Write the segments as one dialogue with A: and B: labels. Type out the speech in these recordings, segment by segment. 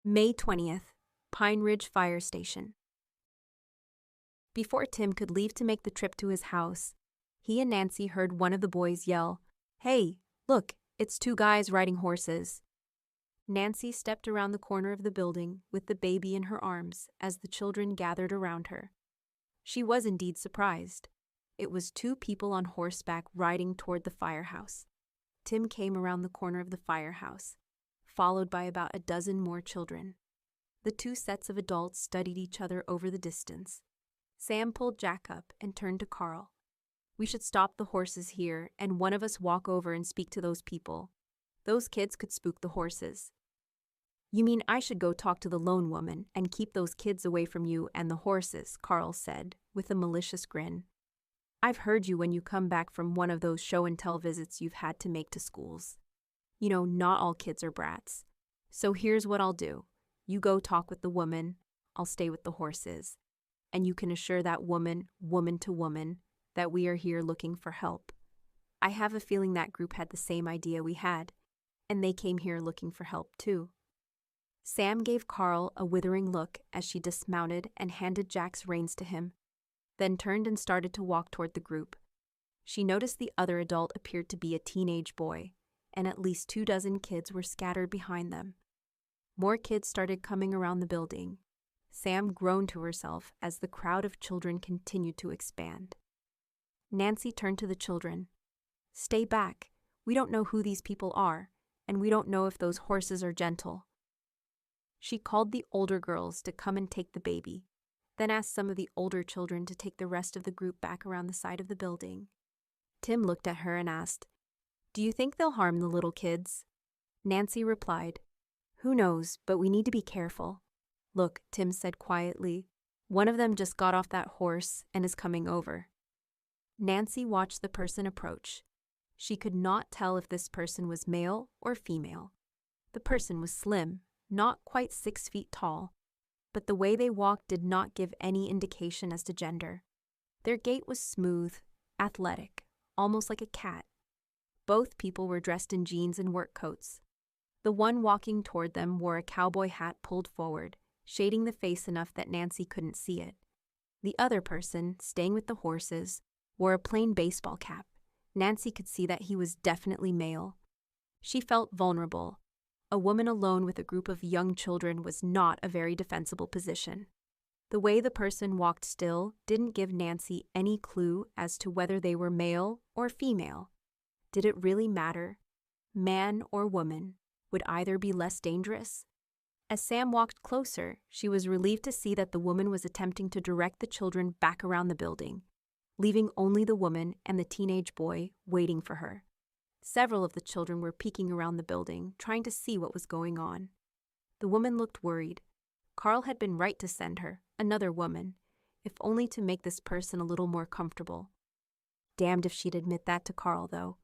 A: May 20th, Pine Ridge Fire Station. Before Tim could leave to make the trip to his house, he and Nancy heard one of the boys yell, "Hey, look, it's two guys riding horses." Nancy stepped around the corner of the building with the baby in her arms as the children gathered around her. She was indeed surprised. It was two people on horseback riding toward the firehouse. Tim came around the corner of the firehouse, followed by about a dozen more children. The two sets of adults studied each other over the distance. Sam pulled Jack up and turned to Carl. "We should stop the horses here and one of us walk over and speak to those people. Those kids could spook the horses." "You mean I should go talk to the lone woman and keep those kids away from you and the horses," Carl said, with a malicious grin. "I've heard you when you come back from one of those show-and-tell visits you've had to make to schools. You know, not all kids are brats. So here's what I'll do. You go talk with the woman, I'll stay with the horses. And you can assure that woman to woman, that we are here looking for help. I have a feeling that group had the same idea we had, and they came here looking for help too." Sam gave Carl a withering look as she dismounted and handed Jack's reins to him, then turned and started to walk toward the group. She noticed the other adult appeared to be a teenage boy, and at least 24 kids were scattered behind them. More kids started coming around the building. Sam groaned to herself as the crowd of children continued to expand. Nancy turned to the children. "Stay back. We don't know who these people are, and we don't know if those horses are gentle." She called the older girls to come and take the baby, then asked some of the older children to take the rest of the group back around the side of the building. Tim looked at her and asked, "Do you think they'll harm the little kids?" Nancy replied, "Who knows, but we need to be careful. Look," Tim said quietly, "one of them just got off that horse and is coming over." Nancy watched the person approach. She could not tell if this person was male or female. The person was slim, not quite 6 feet tall, but the way they walked did not give any indication as to gender. Their gait was smooth, athletic, almost like a cat. Both people were dressed in jeans and work coats. The one walking toward them wore a cowboy hat pulled forward, shading the face enough that Nancy couldn't see it. The other person, staying with the horses, wore a plain baseball cap. Nancy could see that he was definitely male. She felt vulnerable. A woman alone with a group of young children was not a very defensible position. The way the person walked still didn't give Nancy any clue as to whether they were male or female. Did it really matter? Man or woman, would either be less dangerous? As Sam walked closer, she was relieved to see that the woman was attempting to direct the children back around the building, leaving only the woman and the teenage boy waiting for her. Several of the children were peeking around the building, trying to see what was going on. The woman looked worried. Carl had been right to send her, another woman, if only to make this person a little more comfortable. Damned if she'd admit that to Carl, though.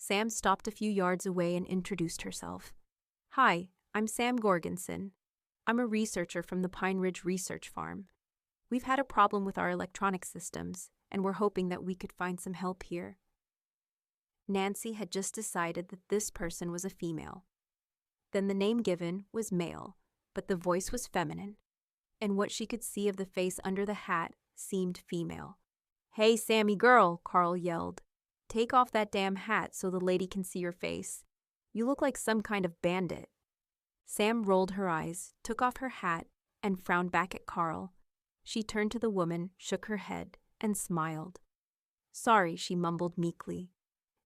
A: Sam stopped a few yards away and introduced herself. "Hi, I'm Sam Gorgensen. I'm a researcher from the Pine Ridge Research Farm. We've had a problem with our electronic systems, and we're hoping that we could find some help here." Nancy had just decided that this person was a female. Then the name given was male, but the voice was feminine, and what she could see of the face under the hat seemed female. "Hey, Sammy girl," Carl yelled. "Take off that damn hat so the lady can see your face. You look like some kind of bandit." Sam rolled her eyes, took off her hat, and frowned back at Carl. She turned to the woman, shook her head, and smiled. "Sorry," she mumbled meekly.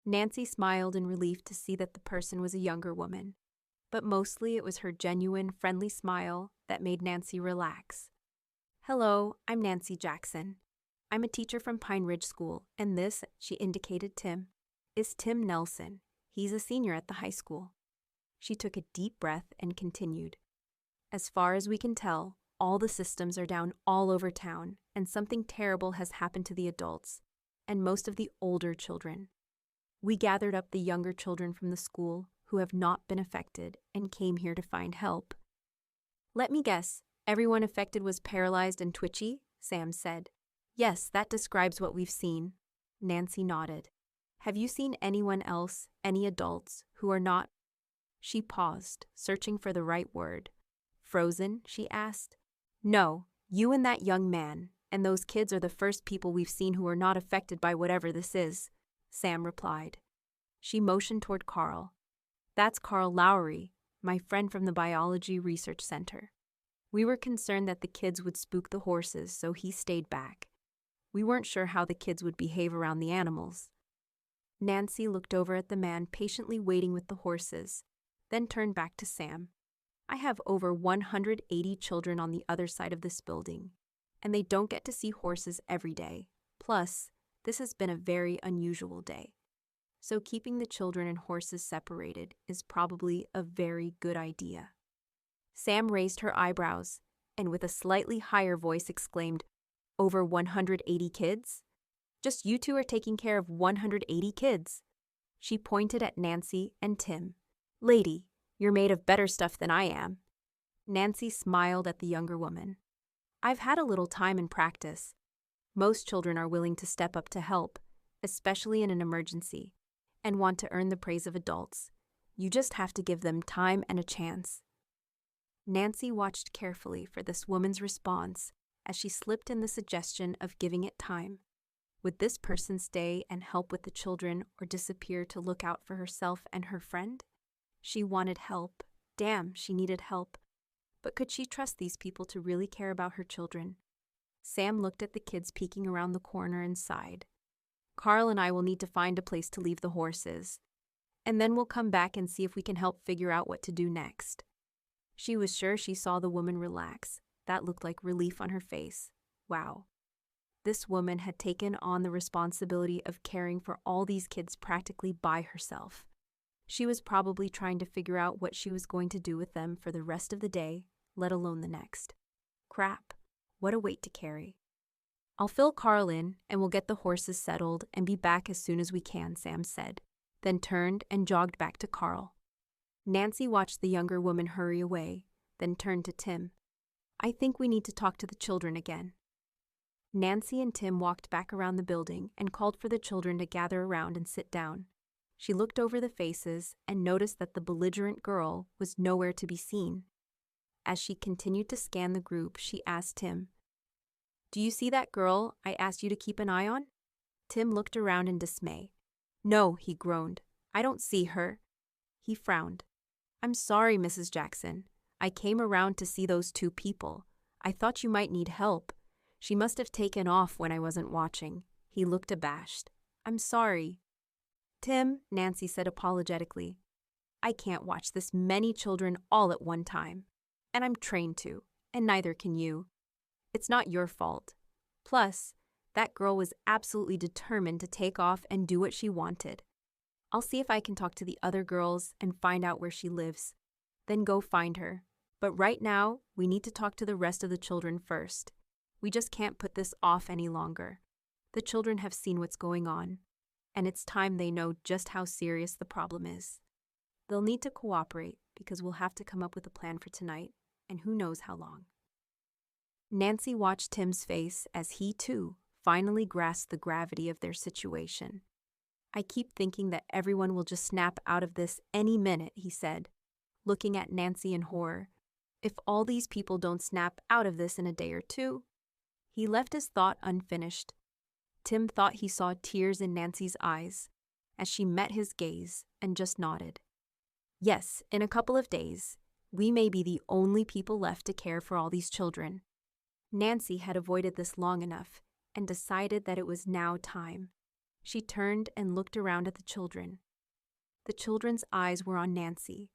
A: Nancy smiled in relief to see that the person was a younger woman, but mostly it was her genuine, friendly smile that made Nancy relax. "Hello, I'm Nancy Jackson. I'm a teacher from Pine Ridge School, and this," she indicated Tim, "is Tim Nelson. He's a senior at the high school." She took a deep breath and continued. "As far as we can tell, all the systems are down all over town, and something terrible has happened to the adults, and most of the older children. We gathered up the younger children from the school who have not been affected and came here to find help." "Let me guess, everyone affected was paralyzed and twitchy?" Sam said. "Yes, that describes what we've seen." Nancy nodded. "Have you seen anyone else, any adults, who are not—" She paused, searching for the right word. frozen?" she asked. "No, you and that young man, and those kids are the first people we've seen who are not affected by whatever this is," Sam replied. She motioned toward Carl. "That's Carl Lowry, my friend from the Biology Research Center. We were concerned that the kids would spook the horses, so he stayed back. We weren't sure how the kids would behave around the animals." Nancy looked over at the man patiently waiting with the horses, then turned back to Sam. "I have over 180 children on the other side of this building, and they don't get to see horses every day. Plus, this has been a very unusual day. So keeping the children and horses separated is probably a very good idea." Sam raised her eyebrows and with a slightly higher voice exclaimed, "Over 180 kids? Just you two are taking care of 180 kids." She pointed at Nancy and Tim. "Lady, you're made of better stuff than I am." Nancy smiled at the younger woman. "I've had a little time and practice. Most children are willing to step up to help, especially in an emergency, and want to earn the praise of adults. You just have to give them time and a chance." Nancy watched carefully for this woman's response as she slipped in the suggestion of giving it time. Would this person stay and help with the children or disappear to look out for herself and her friend? She wanted help. Damn, she needed help. But could she trust these people to really care about her children? Sam looked at the kids peeking around the corner and sighed. "Carl and I will need to find a place to leave the horses, and then we'll come back and see if we can help figure out what to do next." She was sure she saw the woman relax. That looked like relief on her face. Wow. This woman had taken on the responsibility of caring for all these kids practically by herself. She was probably trying to figure out what she was going to do with them for the rest of the day, let alone the next. Crap. What a weight to carry. "I'll fill Carl in, and we'll get the horses settled and be back as soon as we can," Sam said, then turned and jogged back to Carl. Nancy watched the younger woman hurry away, then turned to Tim. "I think we need to talk to the children again." Nancy and Tim walked back around the building and called for the children to gather around and sit down. She looked over the faces and noticed that the belligerent girl was nowhere to be seen. As she continued to scan the group, she asked Tim, "Do you see that girl I asked you to keep an eye on?" Tim looked around in dismay. "No," he groaned. "I don't see her." He frowned. "I'm sorry, Mrs. Jackson. I came around to see those two people. I thought you might need help. She must have taken off when I wasn't watching." He looked abashed. "I'm sorry." "Tim," Nancy said apologetically, "I can't watch this many children all at one time. And I'm trained to, and neither can you. It's not your fault. Plus, that girl was absolutely determined to take off and do what she wanted. I'll see if I can talk to the other girls and find out where she lives. Then go find her. But right now, we need to talk to the rest of the children first. We just can't put this off any longer. The children have seen what's going on, and it's time they know just how serious the problem is. They'll need to cooperate because we'll have to come up with a plan for tonight, and who knows how long." Nancy watched Tim's face as he, too, finally grasped the gravity of their situation. "I keep thinking that everyone will just snap out of this any minute," he said, looking at Nancy in horror. "If all these people don't snap out of this in a day or two." He left his thought unfinished. Tim thought he saw tears in Nancy's eyes as she met his gaze and just nodded. "Yes, in a couple of days, we may be the only people left to care for all these children." Nancy had avoided this long enough and decided that it was now time. She turned and looked around at the children. The children's eyes were on Nancy.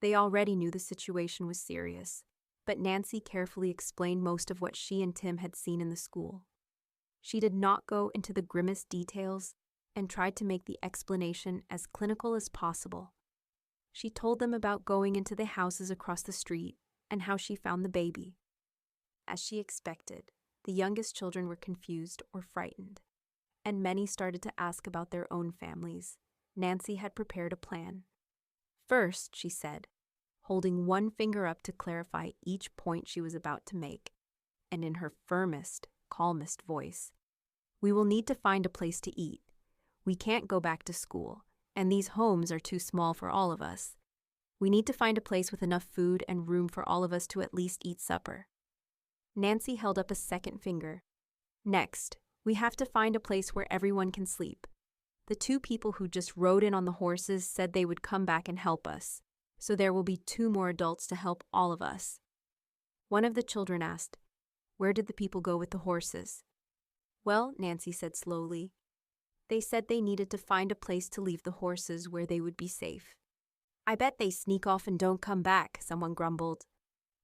A: They already knew the situation was serious, but Nancy carefully explained most of what she and Tim had seen in the school. She did not go into the grimmest details and tried to make the explanation as clinical as possible. She told them about going into the houses across the street and how she found the baby. As she expected, the youngest children were confused or frightened, and many started to ask about their own families. Nancy had prepared a plan. "First," she said, holding one finger up to clarify each point she was about to make, and in her firmest, calmest voice, "we will need to find a place to eat. We can't go back to school, and these homes are too small for all of us. We need to find a place with enough food and room for all of us to at least eat supper. Nancy held up a second finger. Next, we have to find a place where everyone can sleep. The two people who just rode in on the horses said they would come back and help us, so there will be 2 more adults to help all of us. One of the children asked, "Where did the people go with the horses?" "Well," Nancy said slowly, "they said they needed to find a place to leave the horses where they would be safe." "I bet they sneak off and don't come back," someone grumbled.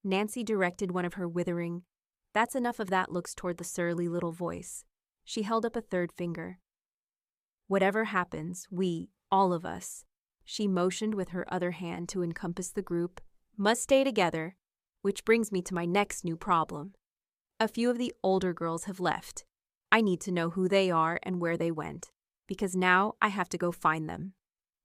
A: Nancy directed one of her withering, "That's enough of that" looks toward the surly little voice. She held up a third finger. "Whatever happens, we, all of us," she motioned with her other hand to encompass the group, "must stay together, which brings me to my next new problem. A few of the older girls have left. I need to know who they are and where they went, because now I have to go find them."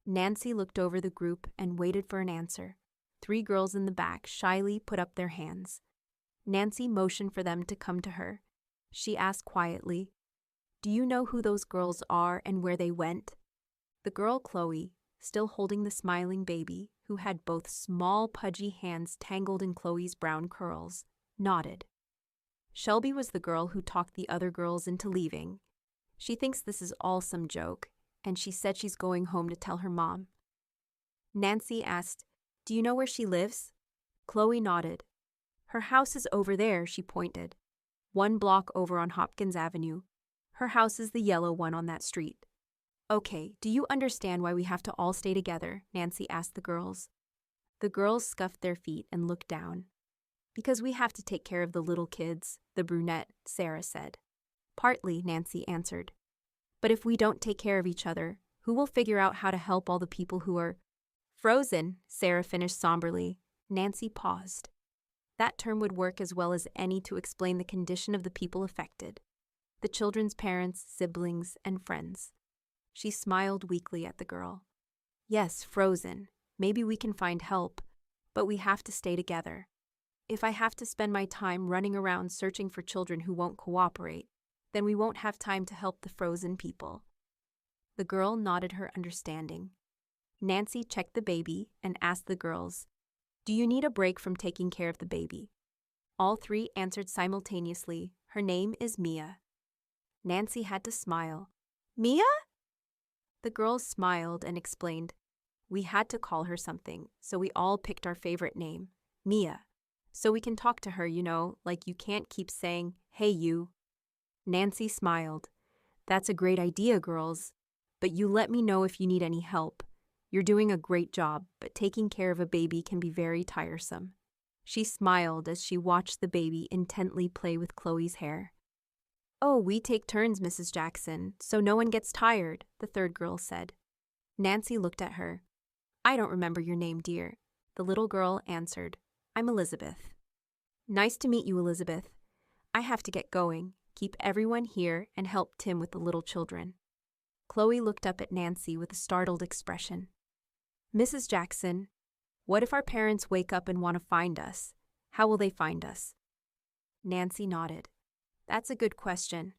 A: Nancy looked over the group and waited for an answer. 3 girls in the back shyly put up their hands. Nancy motioned for them to come to her. She asked quietly, "Do you know who those girls are and where they went?" The girl Chloe, still holding the smiling baby, who had both small pudgy hands tangled in Chloe's brown curls, nodded. Shelby was the girl who talked the other girls into leaving. She thinks this is all some joke, and she said she's going home to tell her mom. Nancy asked, "Do you know where she lives?" Chloe nodded. "Her house is over there," she pointed. 1 block over on Hopkins Avenue. Her house is the yellow one on that street. "Okay, do you understand why we have to all stay together?" Nancy asked the girls. The girls scuffed their feet and looked down. "Because we have to take care of the little kids," the brunette, Sarah, said. "Partly," Nancy answered. "But if we don't take care of each other, who will figure out how to help all the people who are frozen?" Sarah finished somberly. Nancy paused. That term would work as well as any to explain the condition of the people affected. The children's parents, siblings, and friends. She smiled weakly at the girl. "Yes, frozen. Maybe we can find help, but we have to stay together. If I have to spend my time running around searching for children who won't cooperate, then we won't have time to help the frozen people." The girl nodded her understanding. Nancy checked the baby and asked the girls, "Do you need a break from taking care of the baby?" All 3 answered simultaneously, "Her name is Mia." Nancy had to smile. "Mia?" The girls smiled and explained, "We had to call her something, so we all picked our favorite name, Mia. So we can talk to her, you know, like you can't keep saying, 'Hey, you.'" Nancy smiled. "That's a great idea, girls. But you let me know if you need any help. You're doing a great job, but taking care of a baby can be very tiresome." She smiled as she watched the baby intently play with Chloe's hair. "Oh, we take turns, Mrs. Jackson, so no one gets tired," the third girl said. Nancy looked at her. "I don't remember your name, dear." The little girl answered, "I'm Elizabeth." "Nice to meet you, Elizabeth. I have to get going. Keep everyone here and help Tim with the little children." Chloe looked up at Nancy with a startled expression. "Mrs. Jackson, what if our parents wake up and want to find us? How will they find us?" Nancy nodded. "That's a good question.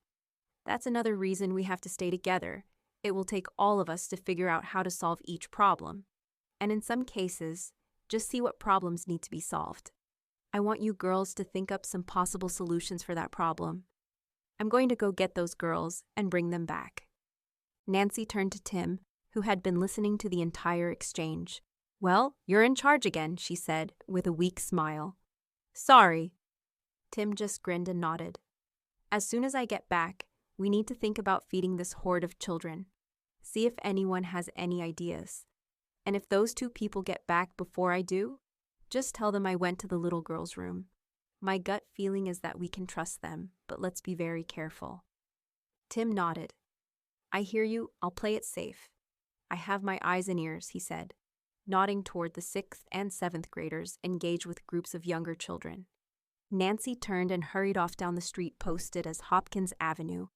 A: That's another reason we have to stay together. It will take all of us to figure out how to solve each problem. And in some cases, just see what problems need to be solved. I want you girls to think up some possible solutions for that problem. I'm going to go get those girls and bring them back." Nancy turned to Tim, who had been listening to the entire exchange. "Well, you're in charge again," she said, with a weak smile. "Sorry." Tim just grinned and nodded. "As soon as I get back, we need to think about feeding this horde of children. See if anyone has any ideas. And if those 2 people get back before I do, just tell them I went to the little girl's room. My gut feeling is that we can trust them, but let's be very careful." Tim nodded. "I hear you. I'll play it safe. I have my eyes and ears," he said, nodding toward the 6th and 7th graders engaged with groups of younger children. Nancy turned and hurried off down the street posted as Hopkins Avenue,